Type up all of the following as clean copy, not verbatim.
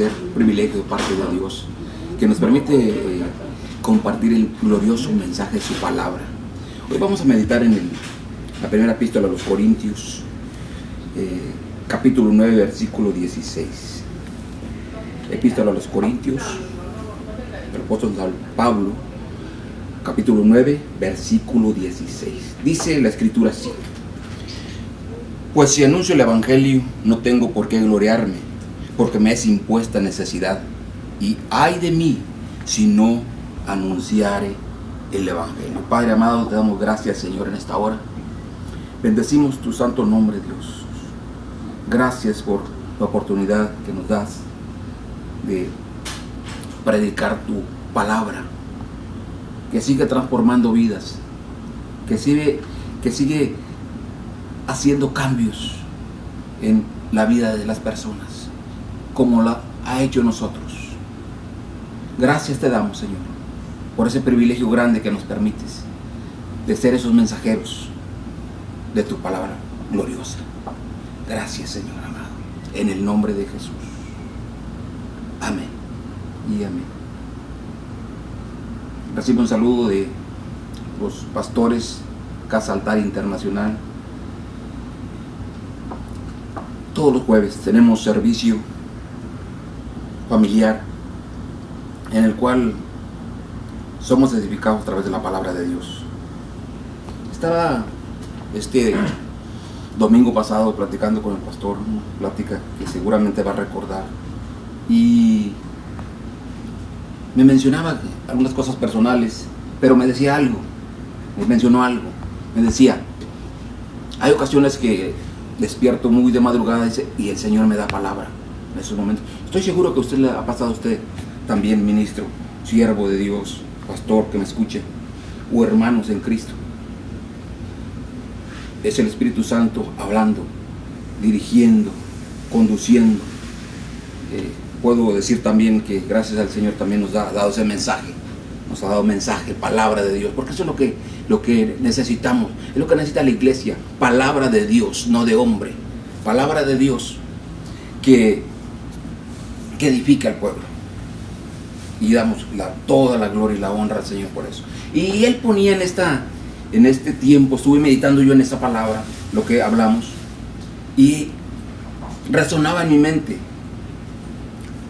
placer, privilegio de parte de Dios, que nos permite compartir el glorioso mensaje de su palabra. Hoy vamos a meditar en la primera epístola a los Corintios, capítulo 9, versículo 16. Epístola a los Corintios, del apóstol San Pablo, capítulo 9, versículo 16. Dice la escritura así: pues si anuncio el evangelio, no tengo por qué gloriarme, porque me es impuesta necesidad, y ay de mí si no anunciare el evangelio. Padre amado, te damos gracias, Señor, en esta hora. Bendecimos tu santo nombre, Dios. Gracias por la oportunidad que nos das de predicar tu palabra, que sigue transformando vidas, que sigue haciendo cambios en la vida de las personas, como la ha hecho nosotros. Gracias te damos, Señor, por ese privilegio grande que nos permites de ser esos mensajeros de tu palabra gloriosa. Gracias, Señor amado, en el nombre de Jesús. Amén y amén. Recibo un saludo de los pastores Casa Altar Internacional. Todos los jueves tenemos servicio familiar en el cual somos edificados a través de la palabra de Dios. Estaba este domingo pasado platicando con el pastor, una plática que seguramente va a recordar, y me mencionaba algunas cosas personales, pero me decía algo, me mencionó algo, me decía: hay ocasiones que despierto muy de madrugada y el Señor me da palabra en esos momentos. Estoy seguro que a usted le ha pasado, a usted también, ministro, siervo de Dios, pastor que me escuche, o hermanos en Cristo. Es el Espíritu Santo hablando, dirigiendo, conduciendo. Puedo decir también que gracias al Señor también nos ha dado ese mensaje, nos ha dado mensaje, palabra de Dios, porque eso es lo que necesitamos, es lo que necesita la iglesia: palabra de Dios, no de hombre, palabra de Dios que edifica al pueblo, y damos toda la gloria y la honra al Señor por eso. Y él ponía en este tiempo, estuve meditando yo en esa palabra, lo que hablamos, y resonaba en mi mente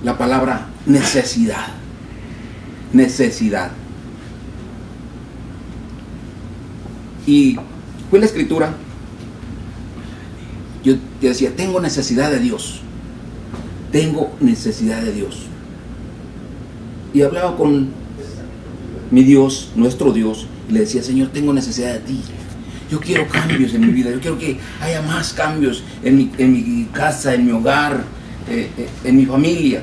la palabra necesidad. Necesidad. Y fue la escritura. Yo te decía: tengo necesidad de Dios. Tengo necesidad de Dios. Y hablaba con mi Dios, nuestro Dios, y le decía: Señor, tengo necesidad de ti. Yo quiero cambios en mi vida. Yo quiero que haya más cambios en mi casa, en mi hogar, en mi familia.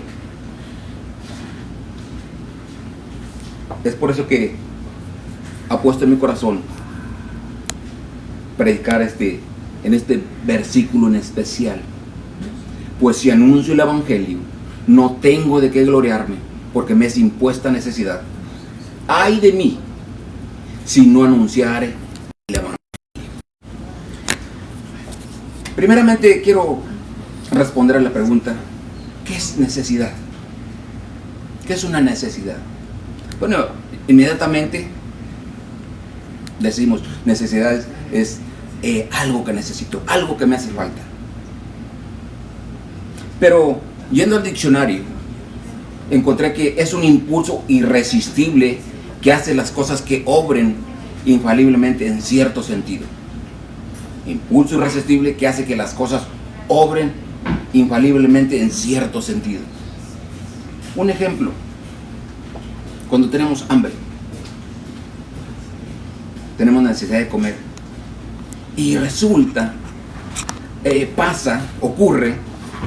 Es por eso que ha puesto en mi corazón predicar en este versículo en especial. Pues si anuncio el evangelio, no tengo de qué gloriarme, porque me es impuesta necesidad. Ay de mí si no anunciare el evangelio. Primeramente quiero responder a la pregunta: ¿qué es necesidad? ¿Qué es una necesidad? Bueno, inmediatamente decimos: necesidad es algo que necesito, algo que me hace falta. Pero yendo al diccionario, encontré que es un impulso irresistible que hace las cosas que obren infaliblemente en cierto sentido. Impulso irresistible que hace que las cosas obren infaliblemente en cierto sentido. Un ejemplo: cuando tenemos hambre, tenemos necesidad de comer, y resulta, ocurre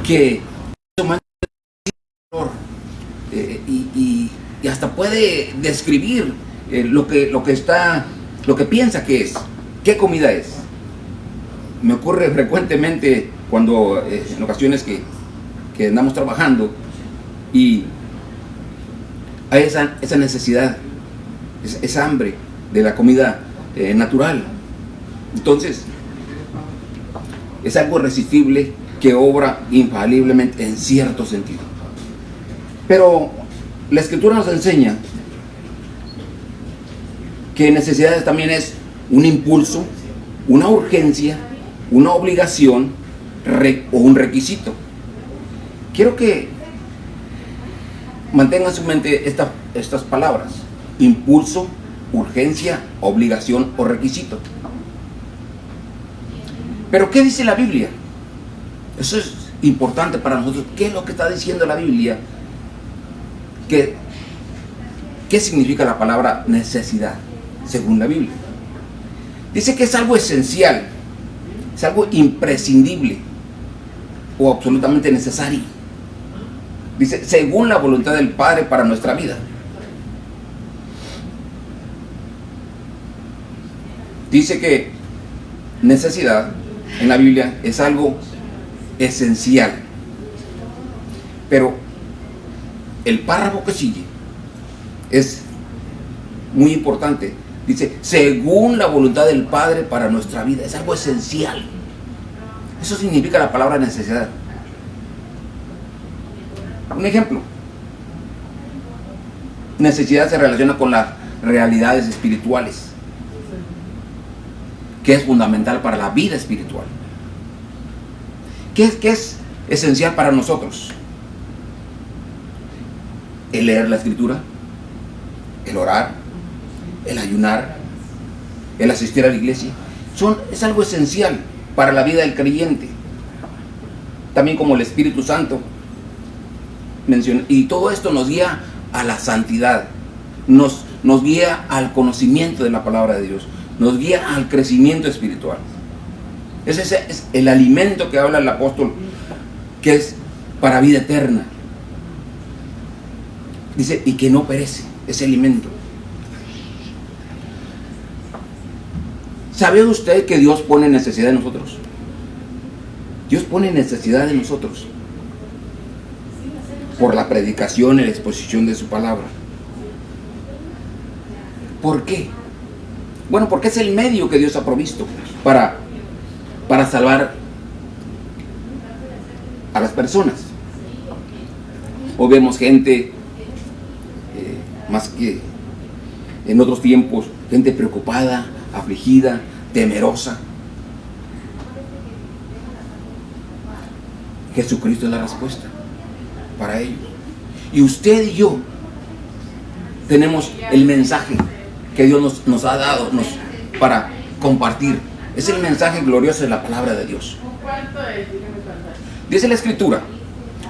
que y hasta puede describir lo que piensa que es, qué comida es. Me ocurre frecuentemente cuando en ocasiones que andamos trabajando y hay esa necesidad, esa hambre de la comida natural. Entonces es algo irresistible que obra infaliblemente en cierto sentido. Pero la Escritura nos enseña que necesidades también es un impulso, una urgencia, una obligación o un requisito. Quiero que mantenga en su mente estas palabras: impulso, urgencia, obligación o requisito. Pero ¿qué dice la Biblia? Eso es importante para nosotros. ¿Qué es lo que está diciendo la Biblia? ¿Qué significa la palabra necesidad según la Biblia? Dice que es algo esencial, es algo imprescindible o absolutamente necesario. Dice, según la voluntad del Padre para nuestra vida. Dice que necesidad en la Biblia es algo esencial. Pero el párrafo que sigue es muy importante. Dice, según la voluntad del Padre para nuestra vida. Es algo esencial. Eso significa la palabra necesidad. Un ejemplo. Necesidad se relaciona con las realidades espirituales, que es fundamental para la vida espiritual. ¿Qué es esencial para nosotros? El leer la Escritura, el orar, el ayunar, el asistir a la iglesia. Es algo esencial para la vida del creyente. También como el Espíritu Santo menciona. Y todo esto nos guía a la santidad, nos guía al conocimiento de la palabra de Dios, nos guía al crecimiento espiritual. Ese es el alimento que habla el apóstol, que es para vida eterna. Dice, y que no perece, ese alimento. ¿Sabe usted que Dios pone necesidad en nosotros? Dios pone necesidad en nosotros por la predicación y la exposición de su palabra. ¿Por qué? Bueno, porque es el medio que Dios ha provisto para salvar a las personas. O vemos gente, más que en otros tiempos, gente preocupada, afligida, temerosa. Jesucristo es la respuesta para ellos. Y usted y yo tenemos el mensaje que Dios nos ha dado para compartir. Es el mensaje glorioso de la palabra de Dios. Dice la Escritura,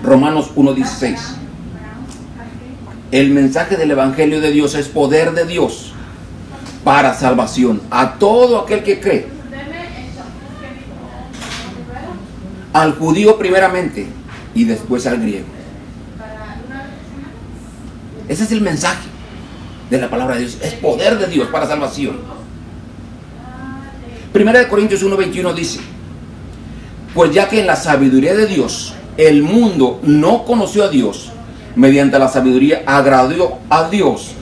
Romanos 1:16, el mensaje del Evangelio de Dios es poder de Dios para salvación a todo aquel que cree, al judío primeramente y después al griego. Ese es el mensaje de la palabra de Dios, es poder de Dios para salvación. Primera de Corintios 1:21 dice, pues ya que en la sabiduría de Dios el mundo no conoció a Dios, mediante la sabiduría agradó a Dios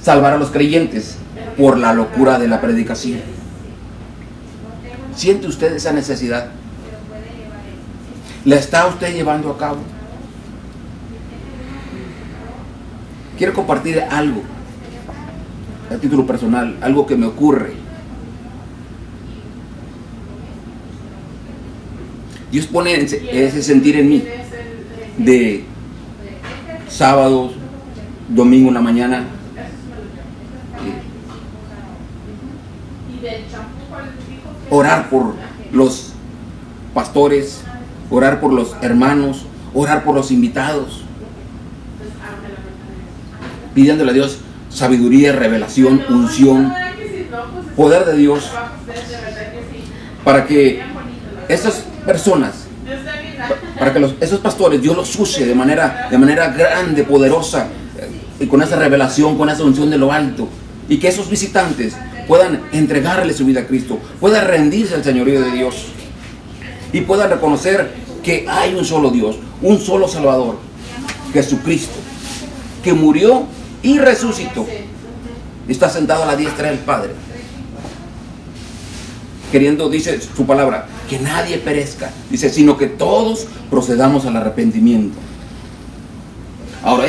salvar a los creyentes por la locura de la predicación. ¿Siente usted esa necesidad? ¿La está usted llevando a cabo? Quiero compartir algo a título personal, algo que me ocurre. Dios pone ese sentir en mí de sábados, domingo en la mañana, orar por los pastores, orar por los hermanos, orar por los invitados, pidiéndole a Dios sabiduría, revelación, unción, poder de Dios, para que estas personas, para que esos pastores Dios los use de manera grande, poderosa, y con esa revelación, con esa unción de lo alto, y que esos visitantes puedan entregarle su vida a Cristo, puedan rendirse al señorío de Dios y puedan reconocer que hay un solo Dios, un solo Salvador, Jesucristo, que murió y resucitó, está sentado a la diestra del Padre, queriendo, dice su palabra, que nadie perezca, dice, sino que todos procedamos al arrepentimiento. Ahora,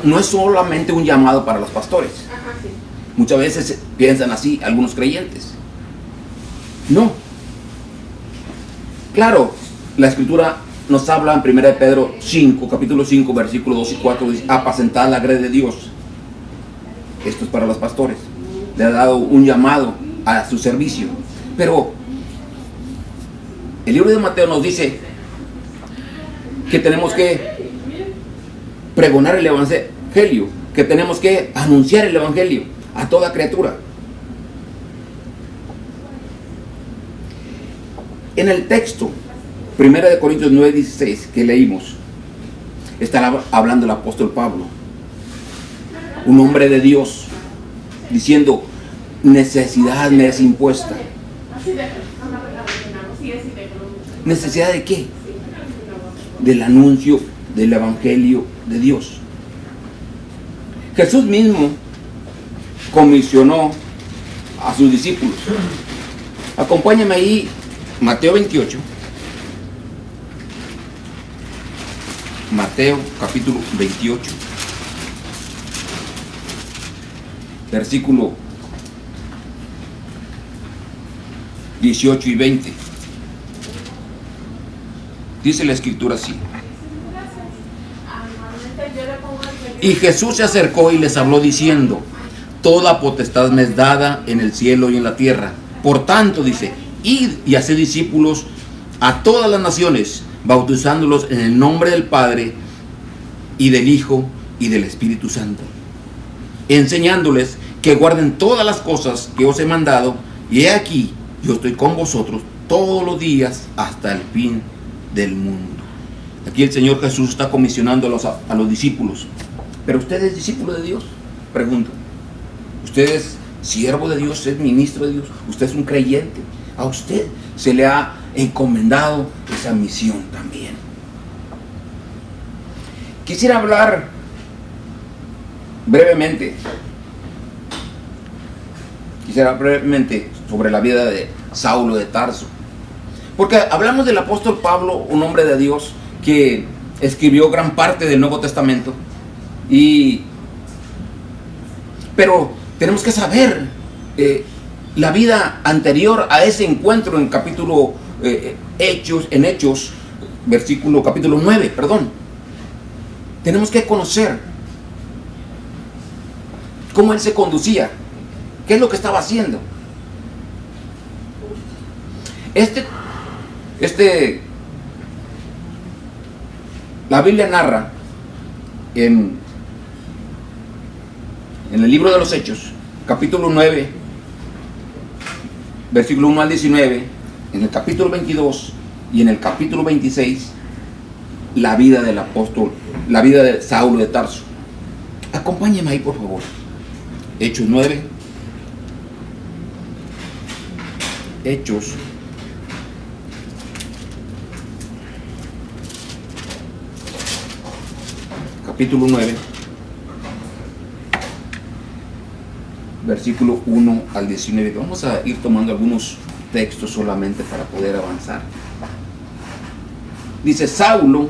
no es solamente un llamado para los pastores. Ajá, sí. Muchas veces piensan así algunos creyentes. No. Claro, la Escritura nos habla en 1 Pedro 5, capítulo 5, versículos 2 y 4, dice, apacentad la grey de Dios. Esto es para los pastores. Le ha dado un llamado a su servicio. Pero el libro de Mateo nos dice que tenemos que pregonar el evangelio, que tenemos que anunciar el evangelio a toda criatura. En el texto 1 Corintios 9:16 que leímos, está hablando el apóstol Pablo, un hombre de Dios, diciendo, necesidad me es impuesta. ¿Necesidad de qué? Del anuncio del evangelio de Dios. Jesús mismo comisionó a sus discípulos. Acompáñame ahí, Mateo 28. Mateo capítulo 28. Versículo 18 y 20. Dice la Escritura así. Y Jesús se acercó y les habló diciendo, toda potestad me es dada en el cielo y en la tierra. Por tanto, dice, id y haced discípulos a todas las naciones, bautizándolos en el nombre del Padre y del Hijo y del Espíritu Santo, enseñándoles que guarden todas las cosas que os he mandado, y he aquí, yo estoy con vosotros todos los días hasta el fin del mundo. Aquí el Señor Jesús está comisionando a los discípulos. ¿Pero usted es discípulo de Dios? Pregunto. ¿Usted es siervo de Dios? ¿Es ministro de Dios? ¿Usted es un creyente? A usted se le ha encomendado esa misión también. Quisiera hablar brevemente sobre la vida de Saulo de Tarso. Porque hablamos del apóstol Pablo, un hombre de Dios que escribió gran parte del Nuevo Testamento. Pero tenemos que saber la vida anterior a ese encuentro en capítulo Hechos, capítulo 9, perdón. Tenemos que conocer cómo él se conducía, qué es lo que estaba haciendo. La Biblia narra en el libro de los Hechos, capítulo 9, versículo 1 al 19, en el capítulo 22 y en el capítulo 26, la vida del apóstol, la vida de Saulo de Tarso. Acompáñenme ahí, por favor. Hechos 9. Hechos. Capítulo 9. Versículo 1 al 19. Vamos a ir tomando algunos textos solamente para poder avanzar. Dice, Saulo,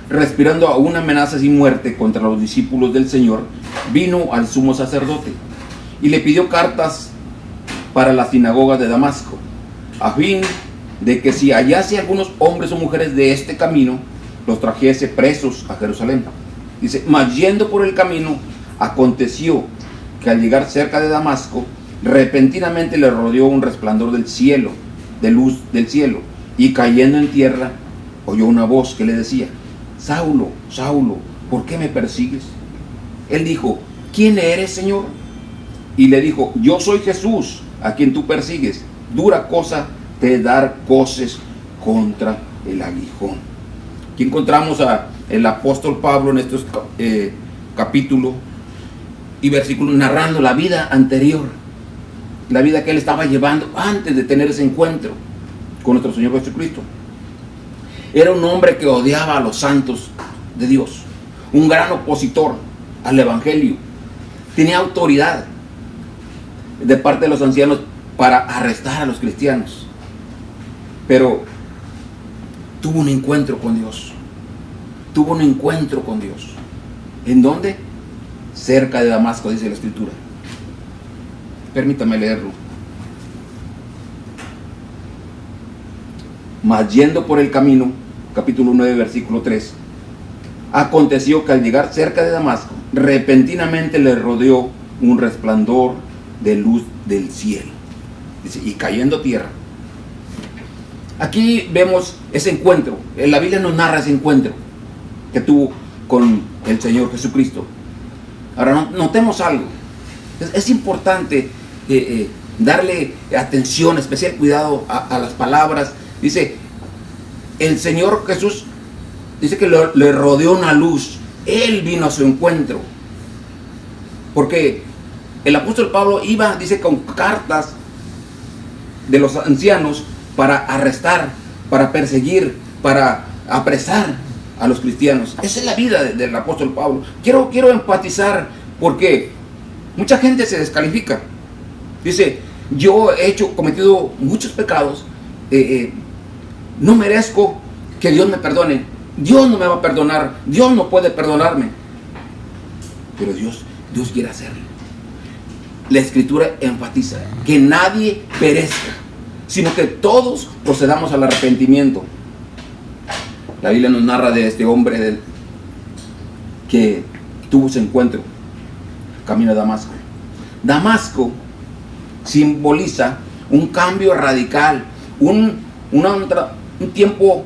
respirando aún amenazas y muerte contra los discípulos del Señor, vino al sumo sacerdote y le pidió cartas para las sinagogas de Damasco, a fin de que si hallase algunos hombres o mujeres de este camino, los trajese presos a Jerusalén. Dice, mas yendo por el camino, aconteció que al llegar cerca de Damasco, repentinamente le rodeó un resplandor del cielo, de luz del cielo, y cayendo en tierra, oyó una voz que le decía, Saulo, Saulo, ¿por qué me persigues? Él dijo, ¿quién eres, Señor? Y le dijo, yo soy Jesús, a quien tú persigues. Dura cosa te dar coces contra el aguijón. Aquí encontramos al apóstol Pablo en estos capítulos y versículos narrando la vida anterior, la vida que él estaba llevando antes de tener ese encuentro con nuestro Señor Jesucristo. Era un hombre que odiaba a los santos de Dios, un gran opositor al evangelio. Tenía autoridad de parte de los ancianos para arrestar a los cristianos, pero tuvo un encuentro con Dios. ¿En dónde? Cerca de Damasco, dice la escritura. Permítame leerlo. Mas yendo por el camino, capítulo 9, versículo 3, aconteció que al llegar cerca de Damasco, repentinamente le rodeó un resplandor de luz del cielo. Dice, y cayendo a tierra. Aquí vemos ese encuentro. La Biblia nos narra ese encuentro que tuvo con el Señor Jesucristo. Ahora notemos algo. Es importante darle atención, especial cuidado a las palabras. Dice, el Señor Jesús, dice que le rodeó una luz. Él vino a su encuentro. Porque el apóstol Pablo iba, dice, con cartas de los ancianos para arrestar, para perseguir, para apresar a los cristianos. Esa es la vida del apóstol Pablo. Quiero enfatizar porque mucha gente se descalifica. Dice, yo he cometido muchos pecados, no merezco que Dios me perdone. Dios no me va a perdonar, Dios no puede perdonarme. Pero Dios quiere hacerlo. La escritura enfatiza que nadie perezca, sino que todos procedamos al arrepentimiento. La Biblia nos narra de este hombre que tuvo ese encuentro camino a Damasco. Damasco simboliza un cambio radical, un tiempo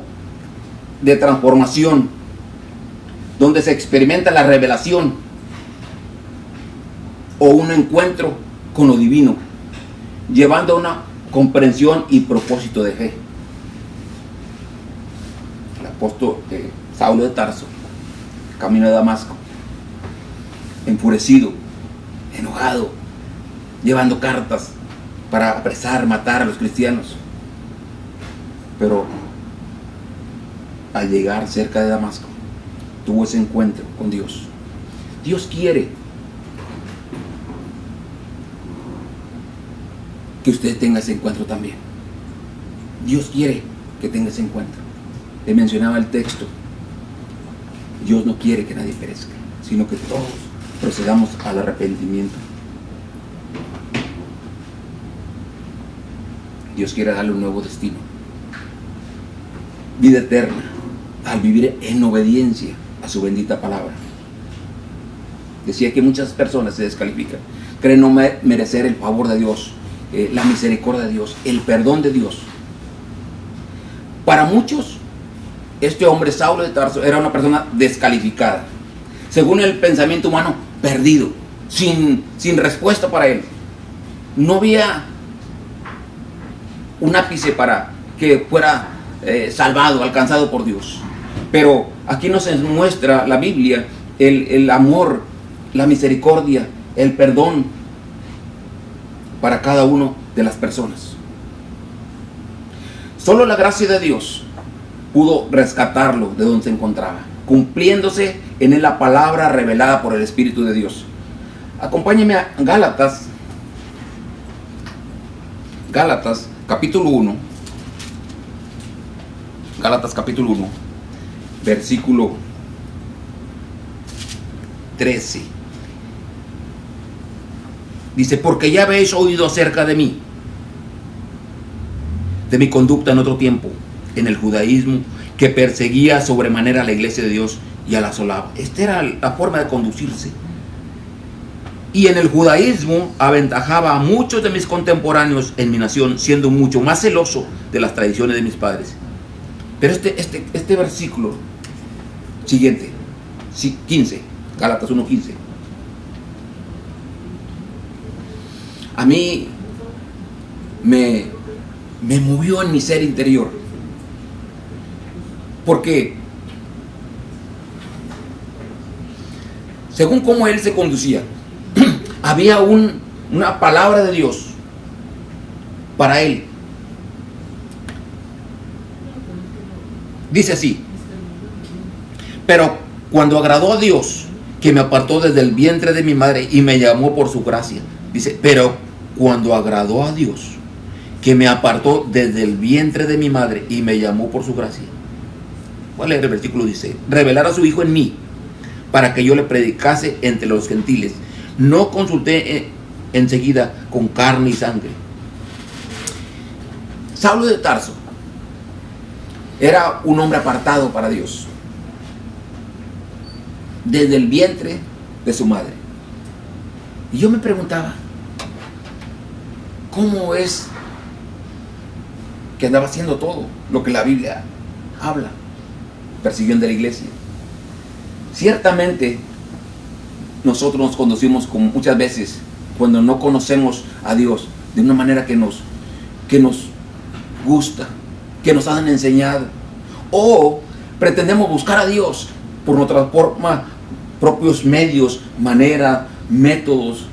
de transformación, donde se experimenta la revelación o un encuentro con lo divino, llevando a una comprensión y propósito de fe. El apóstol Saulo de Tarso, camino a Damasco, enfurecido, enojado, llevando cartas para apresar, matar a los cristianos. Pero al llegar cerca de Damasco, tuvo ese encuentro con Dios. Dios quiere que usted tenga ese encuentro también. Dios quiere que tenga ese encuentro. Le mencionaba el texto. Dios no quiere que nadie perezca, sino que todos procedamos al arrepentimiento. Dios quiere darle un nuevo destino, vida eterna, al vivir en obediencia a su bendita palabra. Decía que muchas personas se descalifican, creen no merecer el favor de Dios, la misericordia de Dios, el perdón de Dios. Para muchos, este hombre Saulo de Tarso era una persona descalificada, según el pensamiento humano, perdido, sin respuesta para él. No había un ápice para que fuera salvado, alcanzado por Dios. Pero aquí nos muestra la Biblia el amor, la misericordia, el perdón para cada uno de las personas. Solo la gracia de Dios pudo rescatarlo de donde se encontraba, cumpliéndose en él la palabra revelada por el Espíritu de Dios. Acompáñeme a Gálatas capítulo 1. Gálatas capítulo 1, versículo 13. Dice, porque ya habéis oído acerca de mí, de mi conducta en otro tiempo, en el judaísmo, que perseguía sobremanera a la iglesia de Dios y a la asolaba. Esta era la forma de conducirse. Y en el judaísmo aventajaba a muchos de mis contemporáneos en mi nación, siendo mucho más celoso de las tradiciones de mis padres. Pero este versículo siguiente, 15, Gálatas 1:15, a mí me movió en mi ser interior, porque según cómo él se conducía, había una palabra de Dios para él. Dice así: pero cuando agradó a Dios, que me apartó desde el vientre de mi madre y me llamó por su gracia. Dice, pero cuando agradó a Dios, que me apartó desde el vientre de mi madre y me llamó por su gracia. Voy a leer el versículo, dice, revelar a su Hijo en mí, para que yo le predicase entre los gentiles. No consulté enseguida con carne y sangre. Saulo de Tarso era un hombre apartado para Dios desde el vientre de su madre. Y yo me preguntaba, ¿cómo es que andaba haciendo todo lo que la Biblia habla? Persiguiendo a la iglesia. Ciertamente nosotros nos conducimos como muchas veces cuando no conocemos a Dios de una manera que nos gusta, que nos han enseñado, o pretendemos buscar a Dios por nuestra forma, propios medios, manera, métodos,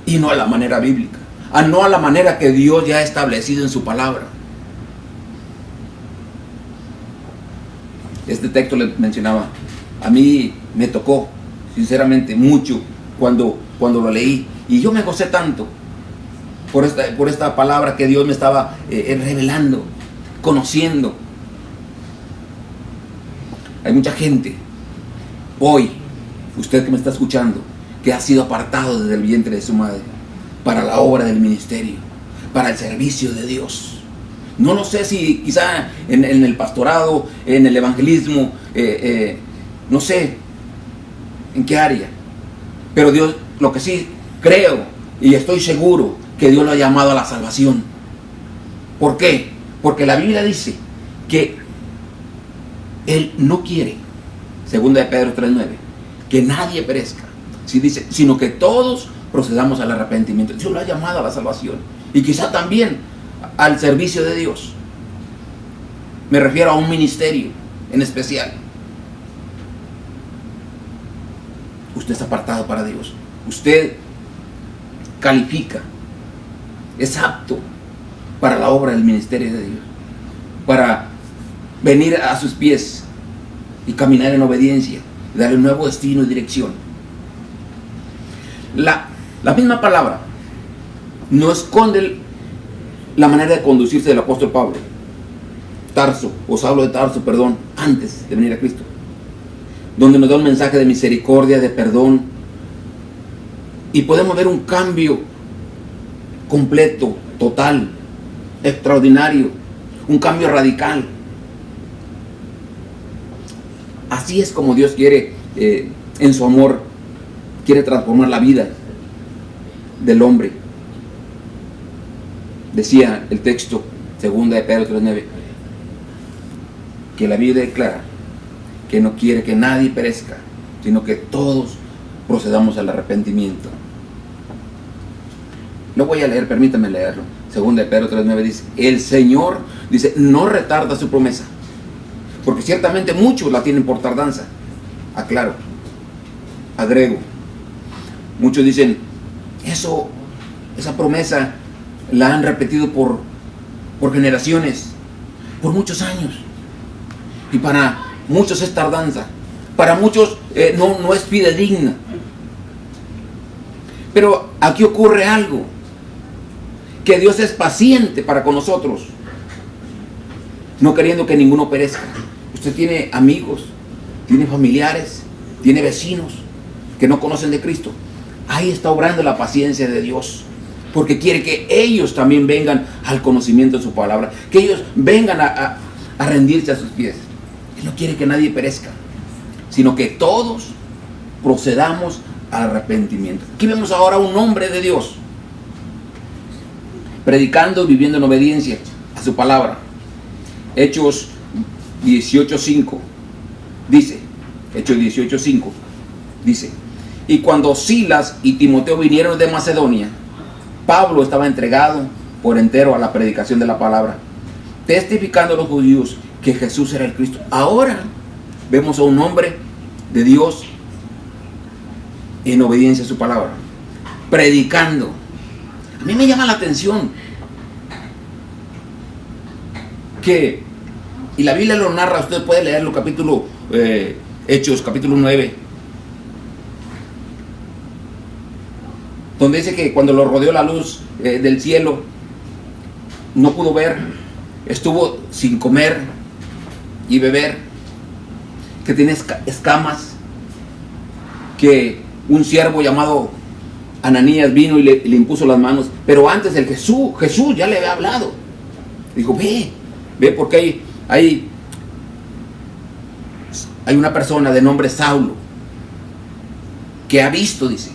y no a la manera bíblica, no a la manera que Dios ya ha establecido en su palabra. Este texto le mencionaba, a mí me tocó sinceramente mucho cuando lo leí, y yo me gocé tanto por esta palabra que Dios me estaba revelando, conociendo. Hay mucha gente hoy, usted que me está escuchando, que ha sido apartado desde el vientre de su madre para la obra del ministerio, para el servicio de Dios. No lo sé si quizá en el pastorado, en el evangelismo, no sé en qué área, pero Dios, lo que sí creo y estoy seguro, que Dios lo ha llamado a la salvación. ¿Por qué? Porque la Biblia dice que Él no quiere, segunda de Pedro 3:9, que nadie perezca, sino que todos procedamos al arrepentimiento. Dios lo ha llamado a la salvación y quizá también al servicio de Dios. Me refiero a un ministerio en especial. Usted está apartado para Dios. Usted califica, es apto para la obra del ministerio de Dios, para venir a sus pies y caminar en obediencia, y darle un nuevo destino y dirección. La misma palabra no esconde la manera de conducirse del apóstol Pablo, Saulo de Tarso, antes de venir a Cristo, donde nos da un mensaje de misericordia, de perdón, y podemos ver un cambio completo, total, extraordinario, un cambio radical. Así es como Dios quiere, en su amor, quiere transformar la vida del hombre. Decía el texto, segunda de Pedro 3:9, que la Biblia declara que no quiere que nadie perezca, sino que todos procedamos al arrepentimiento. Lo voy a leer, permítame leerlo. Segunda de Pedro 3:9 dice, el Señor, dice, no retarda su promesa, porque ciertamente muchos la tienen por tardanza. Aclaro, agrego, muchos dicen, esa promesa la han repetido por generaciones, por muchos años, y para muchos es tardanza, para muchos no es fidedigna. Pero aquí ocurre algo, que Dios es paciente para con nosotros, no queriendo que ninguno perezca. Usted tiene amigos, tiene familiares, tiene vecinos que no conocen de Cristo. Ahí está obrando la paciencia de Dios, porque quiere que ellos también vengan al conocimiento de su palabra, que ellos vengan a rendirse a sus pies. Él no quiere que nadie perezca, sino que todos procedamos al arrepentimiento. Aquí vemos ahora un hombre de Dios predicando y viviendo en obediencia a su palabra. Hechos 18:5 dice, Hechos 18:5 dice, y cuando Silas y Timoteo vinieron de Macedonia, Pablo estaba entregado por entero a la predicación de la palabra, testificando a los judíos que Jesús era el Cristo. Ahora vemos a un hombre de Dios en obediencia a su palabra, predicando. A mí me llama la atención que, y la Biblia lo narra, usted puede leerlo, Hechos capítulo 9, donde dice que cuando lo rodeó la luz del cielo, no pudo ver, estuvo sin comer y beber, que tenía escamas, que un siervo llamado Ananías vino y le impuso las manos, pero antes Jesús ya le había hablado. Dijo, ve porque hay una persona de nombre Saulo que ha visto, dice,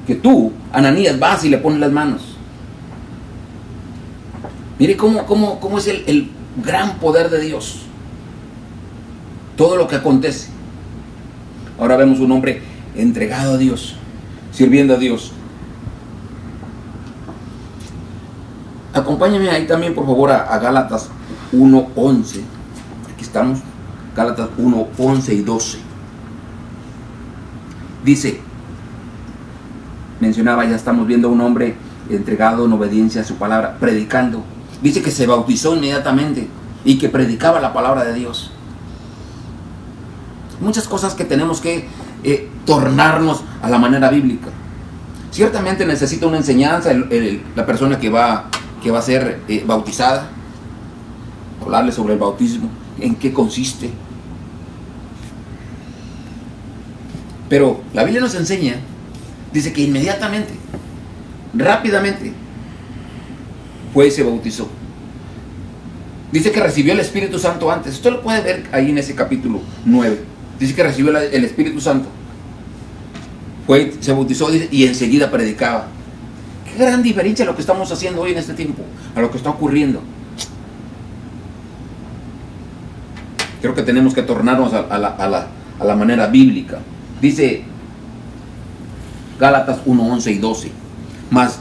que tú, Ananías, vas y le pones las manos. Mire cómo es el gran poder de Dios. Todo lo que acontece. Ahora vemos un hombre entregado a Dios, sirviendo a Dios. Acompáñame ahí también, por favor, a Gálatas 1:11. Aquí estamos, Gálatas 1:11 y 12. Dice, mencionaba, ya estamos viendo a un hombre entregado en obediencia a su palabra, predicando. Dice que se bautizó inmediatamente y que predicaba la palabra de Dios. Muchas cosas que tenemos que tornarnos a la manera bíblica. Ciertamente necesita una enseñanza la persona que va a ser bautizada, hablarle sobre el bautismo, en qué consiste. Pero la Biblia nos enseña, dice que inmediatamente, rápidamente, fue y se bautizó. Dice que recibió el Espíritu Santo antes. Usted lo puede ver ahí en ese capítulo 9. Dice que recibió el Espíritu Santo. Fue, se bautizó, dice, y enseguida predicaba. Qué gran diferencia a lo que estamos haciendo hoy en este tiempo, a lo que está ocurriendo. Creo que tenemos que tornarnos a la manera bíblica. Dice Gálatas 1:11 y 12. Mas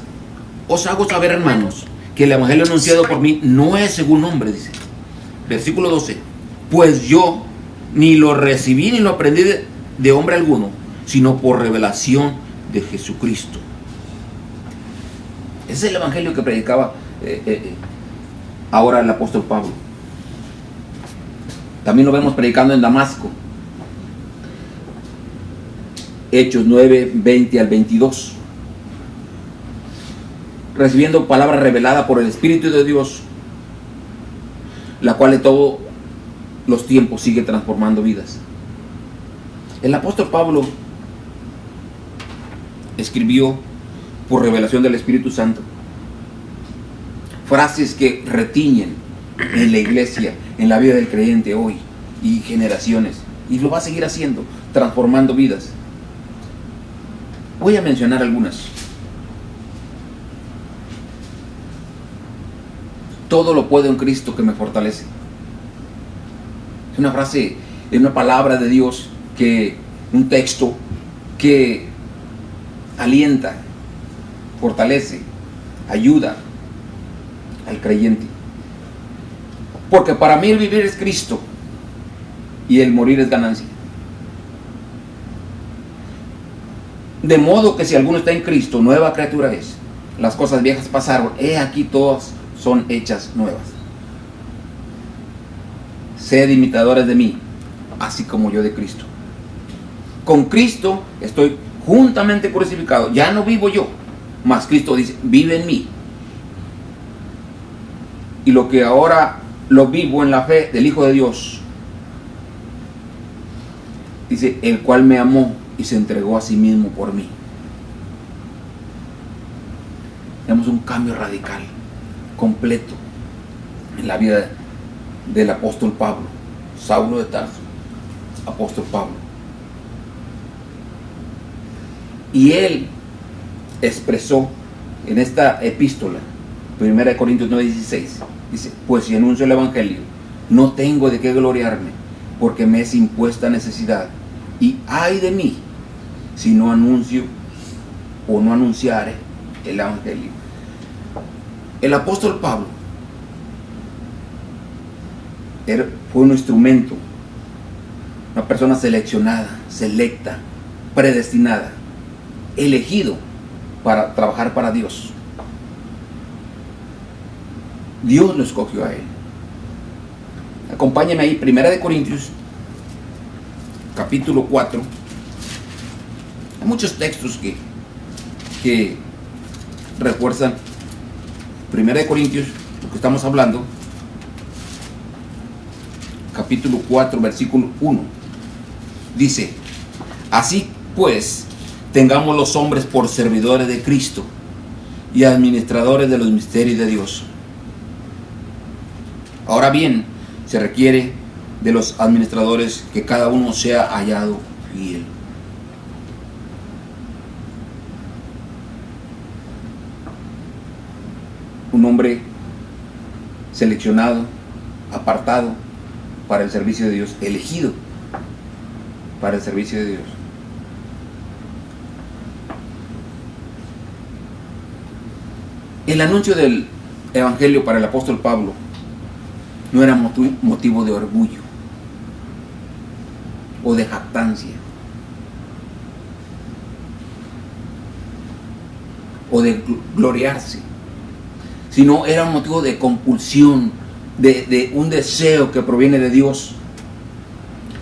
os hago saber, hermanos, que el evangelio anunciado por mí no es según hombre, dice. Versículo 12. Pues yo ni lo recibí ni lo aprendí de hombre alguno, sino por revelación de Jesucristo. Ese es el evangelio que predicaba ahora el apóstol Pablo. También lo vemos predicando en Damasco. Hechos 9, 20 al 22. Recibiendo palabra revelada por el Espíritu de Dios, la cual en todos los tiempos sigue transformando vidas. El apóstol Pablo escribió por revelación del Espíritu Santo frases que retiñen en la iglesia, en la vida del creyente hoy y generaciones, y lo va a seguir haciendo, transformando vidas. Voy a mencionar algunas. Todo lo puedo en Cristo que me fortalece. Es una frase, es una palabra de Dios, un texto que alienta, fortalece, ayuda al creyente. Porque para mí el vivir es Cristo y el morir es ganancia. De modo que si alguno está en Cristo, nueva criatura es. Las cosas viejas pasaron, he aquí todas son hechas nuevas. Sed imitadores de mí, así como yo de Cristo. Con Cristo estoy juntamente crucificado. Ya no vivo yo, mas Cristo dice, vive en mí. Y lo que ahora lo vivo en la fe del Hijo de Dios. Dice, el cual me amó y se entregó a sí mismo por mí. Tenemos un cambio radical, completo, en la vida del apóstol Pablo, Saulo de Tarso, apóstol Pablo. Y él expresó en esta epístola, 1 Corintios 9:16, dice, pues si anuncio el evangelio, no tengo de qué gloriarme, porque me es impuesta necesidad, y ay de mí, si no anuncio o no anunciare el evangelio. El apóstol Pablo fue un instrumento, una persona seleccionada, selecta, predestinada, elegido para trabajar para Dios. Dios lo escogió a él. Acompáñenme ahí, 1 Corintios, capítulo 4. Hay muchos textos que refuerzan 1 Corintios, lo que estamos hablando. capítulo 4, versículo 1. Dice: así pues, tengamos los hombres por servidores de Cristo y administradores de los misterios de Dios. Ahora bien, se requiere de los administradores que cada uno sea hallado fiel. Un hombre seleccionado, apartado para el servicio de Dios, elegido para el servicio de Dios. El anuncio del Evangelio para el apóstol Pablo no era motivo de orgullo o de jactancia o de gloriarse, sino era un motivo de compulsión, de un deseo que proviene de Dios.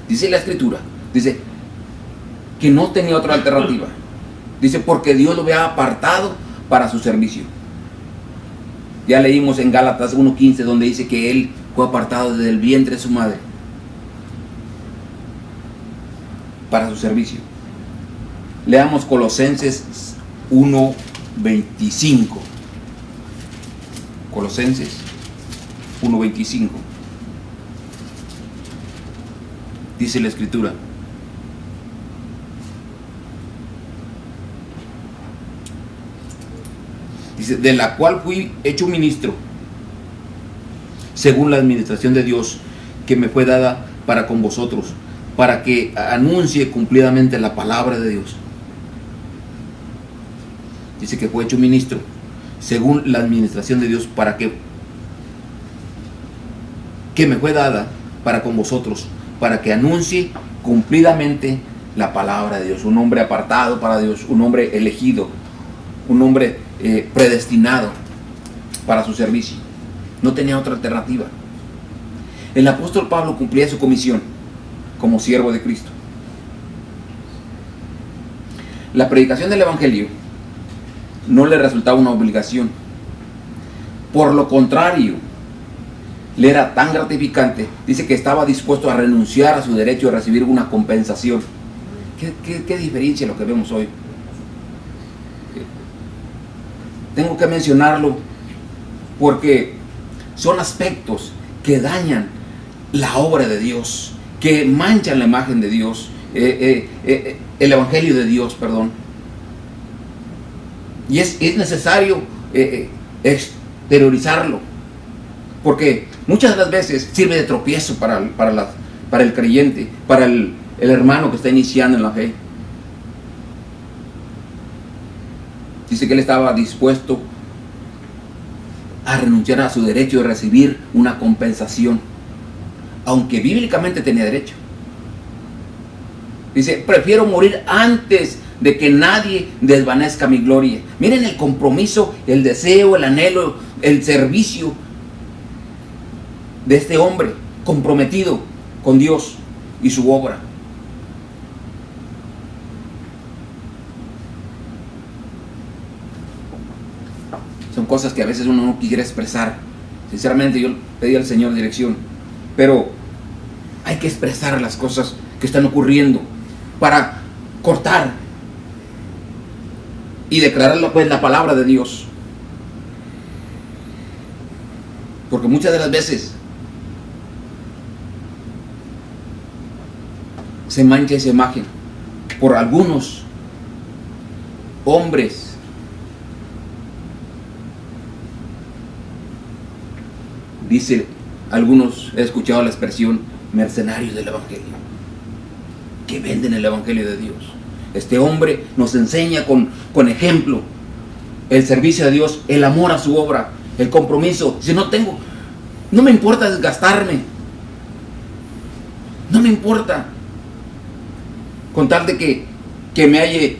Dice la Escritura, dice que no tenía otra alternativa. Dice, porque Dios lo había apartado para su servicio. Ya leímos en Gálatas 1:15, donde dice que él fue apartado desde el vientre de su madre para su servicio. Leamos Colosenses 1:25. Colosenses 1:25. Dice la Escritura: dice, de la cual fui hecho ministro, según la administración de Dios que me fue dada para con vosotros, para que anuncie cumplidamente la palabra de Dios. Dice que fue hecho ministro, según la administración de Dios, para que me fue dada para con vosotros, para que anuncie cumplidamente la palabra de Dios. Un hombre apartado para Dios, un hombre elegido, un hombre predestinado para su servicio. No tenía otra alternativa. El apóstol Pablo cumplía su comisión como siervo de Cristo. La predicación del Evangelio no le resultaba una obligación. Por lo contrario, le era tan gratificante, dice que estaba dispuesto a renunciar a su derecho a recibir una compensación. ¿Qué diferencia lo que vemos hoy? Tengo que mencionarlo porque son aspectos que dañan la obra de Dios, que manchan la imagen de Dios, el Evangelio de Dios, perdón. Y es necesario exteriorizarlo, porque muchas de las veces sirve de tropiezo para el creyente, para el hermano que está iniciando en la fe. Dice que él estaba dispuesto a renunciar a su derecho de recibir una compensación, aunque bíblicamente tenía derecho. Dice, prefiero morir antes de que nadie desvanezca mi gloria. Miren el compromiso, el deseo, el anhelo, el servicio de este hombre comprometido con Dios y su obra. Son cosas que a veces uno no quiere expresar. Sinceramente yo pedí al Señor dirección, pero hay que expresar las cosas que están ocurriendo para cortar y declarar pues la palabra de Dios. Porque muchas de las veces se mancha esa imagen por algunos hombres dice algunos, he escuchado la expresión mercenarios del Evangelio, que venden el Evangelio de Dios. Este hombre nos enseña con ejemplo el servicio de Dios, el amor a su obra, el compromiso. Si no me importa desgastarme, no me importa, con tal de que me halle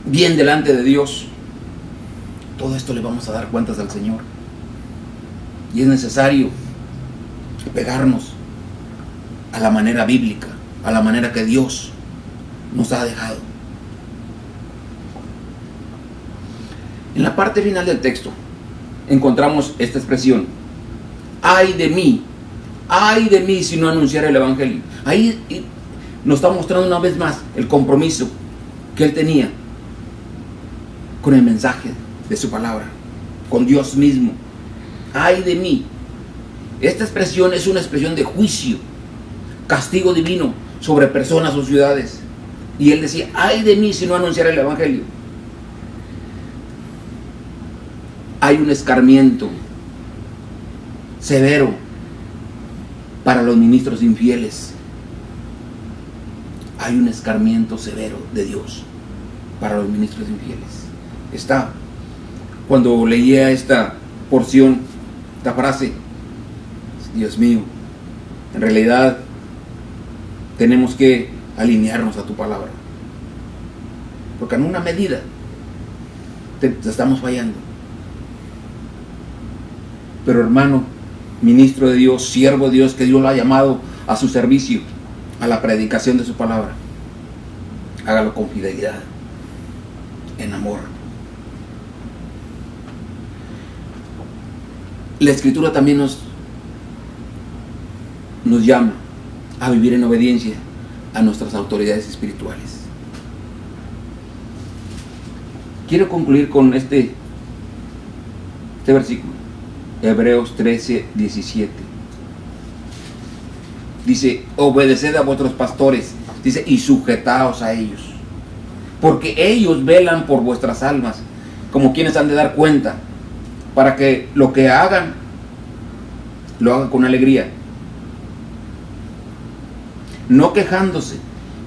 bien delante de Dios. Todo esto le vamos a dar cuentas al Señor. Y es necesario pegarnos a la manera bíblica, a la manera que Dios nos ha dejado. En la parte final del texto encontramos esta expresión: ay de mí ay de mí si no anunciara el evangelio. Ahí nos está mostrando una vez más el compromiso que él tenía con el mensaje de su palabra, con Dios mismo. Ay de mí. Esta expresión es una expresión de juicio, castigo divino sobre personas o ciudades. Y él decía, ay de mí si no anunciara el evangelio. Hay un escarmiento severo para los ministros infieles. Hay un escarmiento severo de Dios para los ministros infieles. Está, cuando leía esta porción, esta frase, Dios mío, en realidad tenemos que alinearnos a tu palabra, porque en una medida te estamos fallando. Pero hermano, ministro de Dios, siervo de Dios, que Dios lo ha llamado a su servicio, a la predicación de su palabra, hágalo con fidelidad, en amor. La Escritura también nos llama a vivir en obediencia a nuestras autoridades espirituales. Quiero concluir con este versículo, Hebreos 13, 17. Dice, obedeced a vuestros pastores, dice, y sujetaos a ellos, porque ellos velan por vuestras almas, como quienes han de dar cuenta, para que lo que hagan, lo hagan con alegría, no quejándose,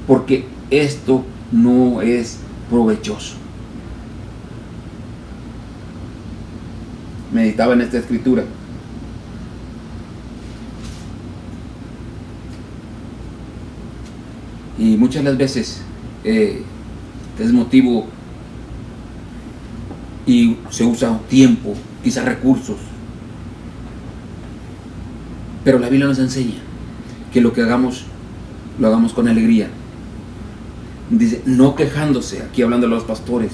porque esto no es provechoso. Meditaba en esta escritura y muchas las veces es motivo y se usa tiempo, quizás recursos, pero la Biblia nos enseña que lo que hagamos lo hagamos con alegría. Dice, no quejándose, aquí hablando de los pastores,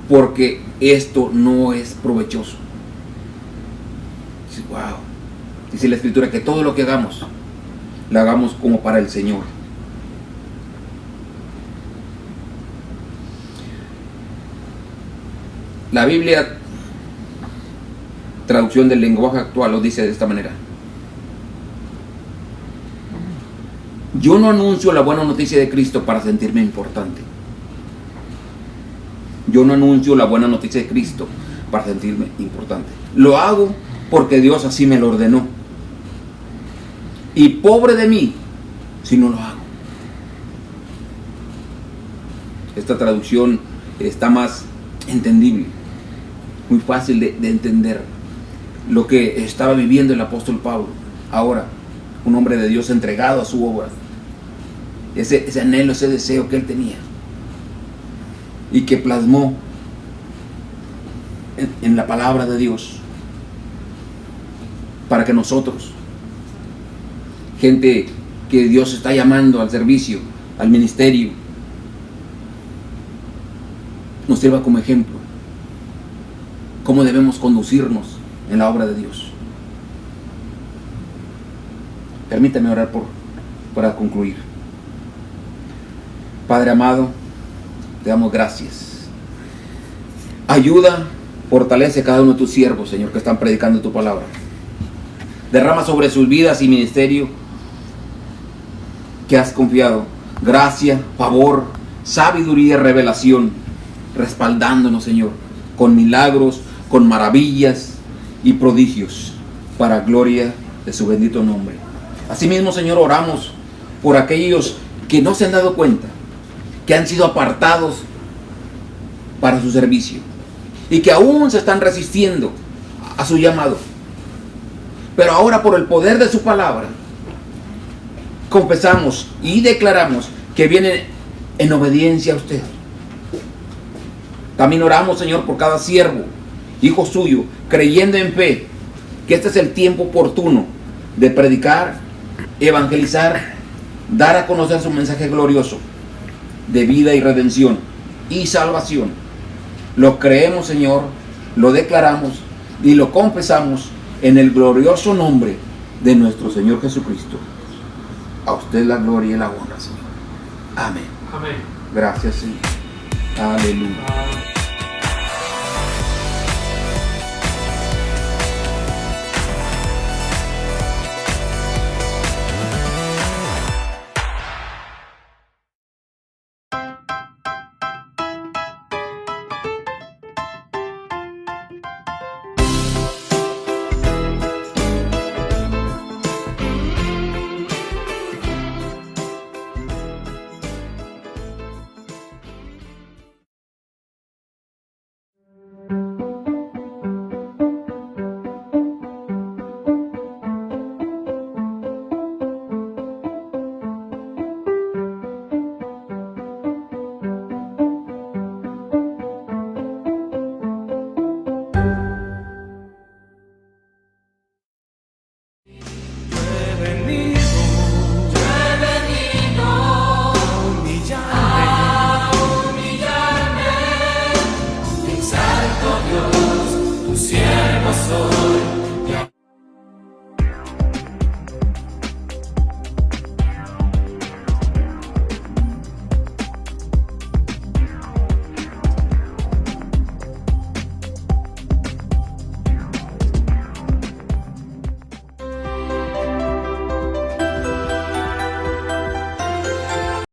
porque esto no es provechoso. Dice, wow. Dice la Escritura que todo lo que hagamos, lo hagamos como para el Señor. La Biblia, traducción del lenguaje actual, lo dice de esta manera. Yo no anuncio la buena noticia de Cristo para sentirme importante. Yo no anuncio la buena noticia de Cristo para sentirme importante. Lo hago porque Dios así me lo ordenó. Y pobre de mí si no lo hago. Esta traducción está más entendible, muy fácil de entender lo que estaba viviendo el apóstol Pablo. Ahora, un hombre de Dios entregado a su obra. Ese anhelo, ese deseo que él tenía y que plasmó en la palabra de Dios para que nosotros, gente que Dios está llamando al servicio, al ministerio, nos sirva como ejemplo cómo debemos conducirnos en la obra de Dios. Permítame orar para concluir. Padre amado, te damos gracias. Ayuda, fortalece a cada uno de tus siervos, Señor, que están predicando tu palabra. Derrama sobre sus vidas y ministerio que has confiado gracia, favor, sabiduría y revelación, respaldándonos, Señor, con milagros, con maravillas y prodigios, para gloria de su bendito nombre. Asimismo, Señor, oramos por aquellos que no se han dado cuenta, que han sido apartados para su servicio y que aún se están resistiendo a su llamado. Pero ahora, por el poder de su palabra, confesamos y declaramos que vienen en obediencia a usted. También oramos, Señor, por cada siervo, hijo suyo, creyendo en fe que este es el tiempo oportuno de predicar, evangelizar, dar a conocer su mensaje glorioso de vida y redención y salvación. Lo creemos, Señor, lo declaramos y lo confesamos en el glorioso nombre de nuestro Señor Jesucristo. A usted la gloria y la honra, Señor. Amén. Amén. Gracias, Señor. Aleluya.